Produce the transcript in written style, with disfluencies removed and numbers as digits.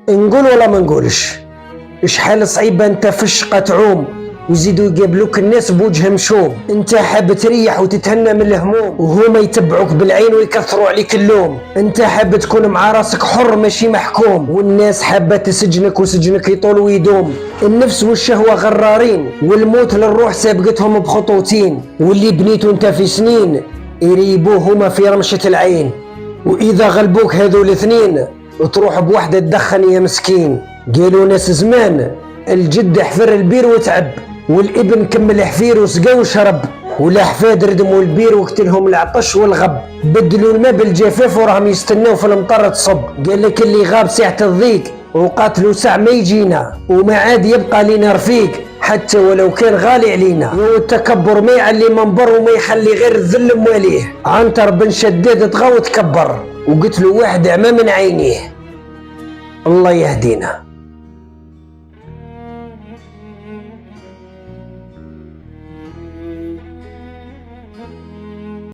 نقول ولا ما نقولش؟ شحال صعيبة انت في الشقة تعوم ويزيدوا يقابلوك الناس بوجه مشوم. انت حاب تريح وتتهنى من الهموم وهما يتبعوك بالعين ويكثروا عليك اللوم. انت حاب تكون مع راسك حر ماشي محكوم، والناس حابة تسجنك وسجنك يطول ويدوم. النفس والشهوة غرارين والموت للروح سابقتهم بخطوتين، واللي بنيته انت في سنين يريبوه هما في رمشة العين. واذا غلبوك هذو الاثنين وتروح بوحدة تدخن يا مسكين. قالوا ناس زمان الجد حفر البير وتعب، والابن كمل حفير وسقى وشرب، والاحفاد ردموا البير وقتلهم العطش والغب. بدلوا الماء بالجفاف وراهم يستناو في المطر تصب. قال لك اللي غاب ساعة الضيق وقاتلوا ساعة ما يجينا، وما عاد يبقى لينا رفيق حتى ولو كان غالي علينا. والتكبر ما يعلي منبر وما يخلي غير الذل مواليه. عنتر بن شداد طغى وتكبر وقتلوا واحد عمى من عينيه. الله يهدينا.